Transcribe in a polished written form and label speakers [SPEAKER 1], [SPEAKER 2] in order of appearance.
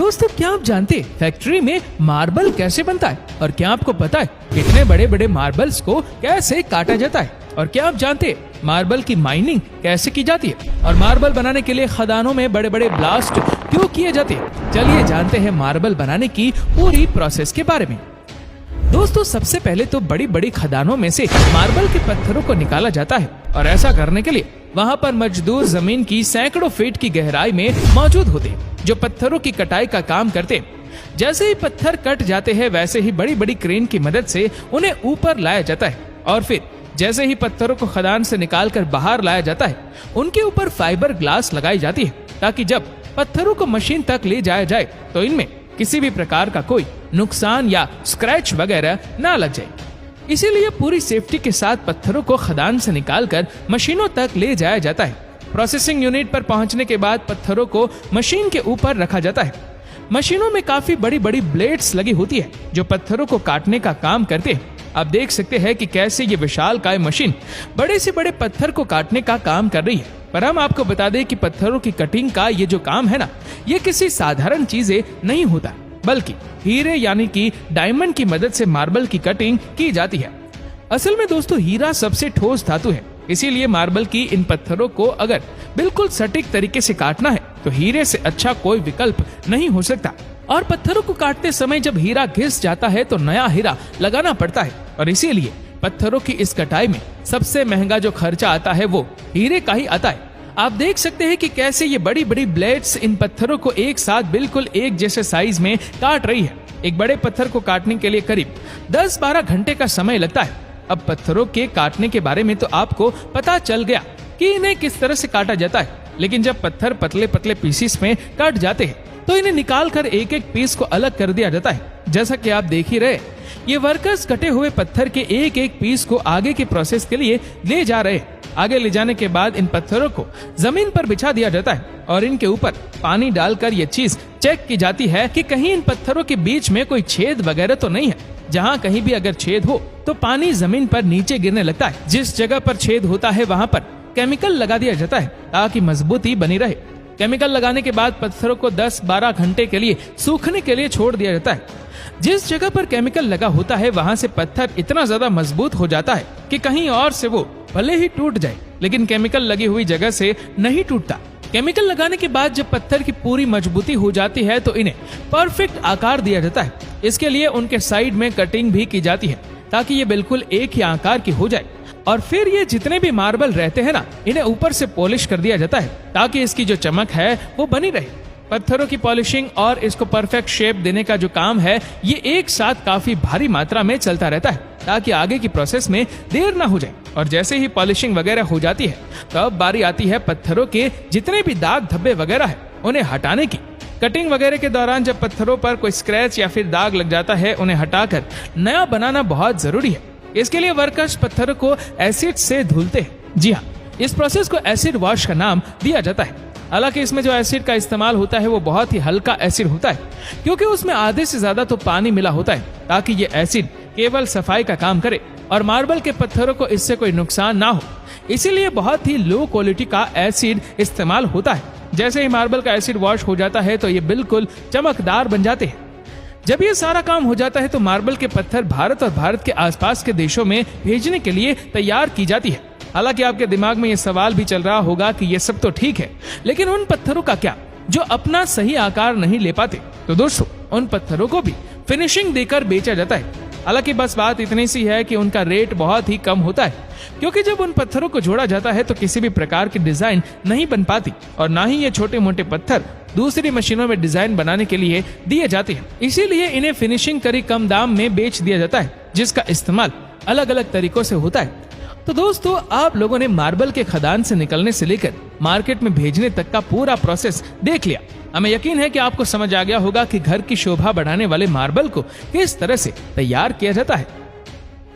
[SPEAKER 1] दोस्तों, क्या आप जानते हैं फैक्ट्री में मार्बल कैसे बनता है? और क्या आपको पता है इतने बड़े बड़े मार्बल्स को कैसे काटा जाता है? और क्या आप जानते हैं मार्बल की माइनिंग कैसे की जाती है? और मार्बल बनाने के लिए खदानों में बड़े बड़े ब्लास्ट क्यों किए जाते हैं? चलिए जानते हैं मार्बल बनाने की पूरी प्रोसेस के बारे में। दोस्तों, सबसे पहले तो बड़ी बड़ी खदानों में से मार्बल के पत्थरों को निकाला जाता है और ऐसा करने के लिए वहाँ पर मजदूर जमीन की सैकड़ों फीट की गहराई में मौजूद होते हैं जो पत्थरों की कटाई का काम करते हैं। जैसे ही पत्थर कट जाते हैं वैसे ही बड़ी बड़ी क्रेन की मदद से उन्हें ऊपर लाया जाता है और फिर जैसे ही पत्थरों को खदान से निकालकर बाहर लाया जाता है उनके ऊपर फाइबर ग्लास लगाई जाती है ताकि जब पत्थरों को मशीन तक ले जाया जाए तो इनमें किसी भी प्रकार का कोई नुकसान या स्क्रैच वगैरह ना लग जाए। इसीलिए पूरी सेफ्टी के साथ पत्थरों को खदान से निकालकर मशीनों तक ले जाया जाता है। प्रोसेसिंग यूनिट पर पहुंचने के बाद पत्थरों को मशीन के ऊपर रखा जाता है। मशीनों में काफी बड़ी बड़ी ब्लेड्स लगी होती है जो पत्थरों को काटने का काम करते हैं। आप देख सकते हैं कि कैसे ये विशालकाय मशीन बड़े से बड़े पत्थर को काटने का काम कर रही है। पर हम आपको बता दें कि पत्थरों की कटिंग का ये जो काम है ना, ये किसी साधारण चीजें नहीं होता, बल्कि हीरे यानी कि डायमंड की मदद से मार्बल की कटिंग की जाती है। असल में दोस्तों, हीरा सबसे ठोस धातु है, इसीलिए मार्बल की इन पत्थरों को अगर बिल्कुल सटीक तरीके से काटना है तो हीरे से अच्छा कोई विकल्प नहीं हो सकता। और पत्थरों को काटते समय जब हीरा घिस जाता है तो नया हीरा लगाना पड़ता है और इसीलिए पत्थरों की इस कटाई में सबसे महंगा जो खर्चा आता है वो हीरे का ही आता है। आप देख सकते हैं कि कैसे ये बड़ी बड़ी ब्लेड्स इन पत्थरों को एक साथ बिल्कुल एक जैसे साइज में काट रही है। एक बड़े पत्थर को काटने के लिए करीब 10-12 घंटे का समय लगता है। अब पत्थरों के काटने के बारे में तो आपको पता चल गया कि इन्हें किस तरह से काटा जाता है, लेकिन जब पत्थर पतले पतले पीसेस में कट जाते हैं तो इन्हें निकालकर एक एक पीस को अलग कर दिया जाता है। जैसा कि आप देख ही रहे, ये वर्कर्स कटे हुए पत्थर के एक एक पीस को आगे की प्रोसेस के लिए ले जा रहे हैं। आगे ले जाने के बाद इन पत्थरों को जमीन पर बिछा दिया जाता है और इनके ऊपर पानी डालकर ये चीज चेक की जाती है कि कहीं इन पत्थरों के बीच में कोई छेद वगैरह तो नहीं है। जहाँ कहीं भी अगर छेद हो तो पानी जमीन पर नीचे गिरने लगता है। जिस जगह पर छेद होता है वहाँ पर केमिकल लगा दिया जाता है ताकि मजबूती बनी रहे। केमिकल लगाने के बाद पत्थरों को 10-12 घंटे के लिए सूखने के लिए छोड़ दिया जाता है। जिस जगह पर केमिकल लगा होता है वहाँ से पत्थर इतना ज्यादा मजबूत हो जाता है कि कहीं और से वो भले ही टूट जाए लेकिन केमिकल लगी हुई जगह से नहीं टूटता। केमिकल लगाने के बाद जब पत्थर की पूरी मजबूती हो जाती है तो इन्हें परफेक्ट आकार दिया जाता है। इसके लिए उनके साइड में कटिंग भी की जाती है ताकि ये बिल्कुल एक ही आकार की हो जाए। और फिर ये जितने भी मार्बल रहते हैं ना, इन्हें ऊपर से पॉलिश कर दिया जाता है ताकि इसकी जो चमक है वो बनी रहे। पत्थरों की पॉलिशिंग और इसको परफेक्ट शेप देने का जो काम है ये एक साथ काफी भारी मात्रा में चलता रहता है ताकि आगे की प्रोसेस में देर ना हो जाए। और जैसे ही पॉलिशिंग वगैरह हो जाती है तो अब बारी आती है पत्थरों के जितने भी दाग धब्बे वगैरह है उन्हें हटाने की। कटिंग वगैरह के दौरान जब पत्थरों पर कोई स्क्रैच या फिर दाग लग जाता है उन्हें हटाकर नया बनाना बहुत जरूरी है। इसके लिए वर्कर्स पत्थरों को एसिड से धुलते हैं। जी हाँ, इस प्रोसेस को एसिड वॉश का नाम दिया जाता है। हालांकि इसमें जो एसिड का इस्तेमाल होता है वो बहुत ही हल्का एसिड होता है क्योंकि उसमें आधे से ज्यादा तो पानी मिला होता है ताकि ये एसिड केवल सफाई का काम करे और मार्बल के पत्थरों को इससे कोई नुकसान ना हो। इसीलिए बहुत ही लो क्वालिटी का एसिड इस्तेमाल होता है। जैसे ही मार्बल का एसिड वॉश हो जाता है तो ये बिल्कुल चमकदार बन जाते हैं। जब ये सारा काम हो जाता है तो मार्बल के पत्थर भारत और भारत के आसपास के देशों में भेजने के लिए तैयार की जाती है। हालांकि आपके दिमाग में ये सवाल भी चल रहा होगा कि ये सब तो ठीक है, लेकिन उन पत्थरों का क्या जो अपना सही आकार नहीं ले पाते? तो दोस्तों, उन पत्थरों को भी फिनिशिंग देकर बेचा जाता है। हालांकि बस बात इतनी सी है कि उनका रेट बहुत ही कम होता है क्योंकि जब उन पत्थरों को जोड़ा जाता है तो किसी भी प्रकार की डिजाइन नहीं बन पाती और ना ही ये छोटे मोटे पत्थर दूसरी मशीनों में डिजाइन बनाने के लिए दिए जाते हैं। इसीलिए इन्हें फिनिशिंग करी कम दाम में बेच दिया जाता है जिसका इस्तेमाल अलग अलग तरीकों से होता है। तो दोस्तों, आप लोगों ने मार्बल के खदान से निकलने से लेकर मार्केट में भेजने तक का पूरा प्रोसेस देख लिया। हमें यकीन है कि आपको समझ आ गया होगा कि घर की शोभा बढ़ाने वाले मार्बल को किस तरह से तैयार किया जाता है।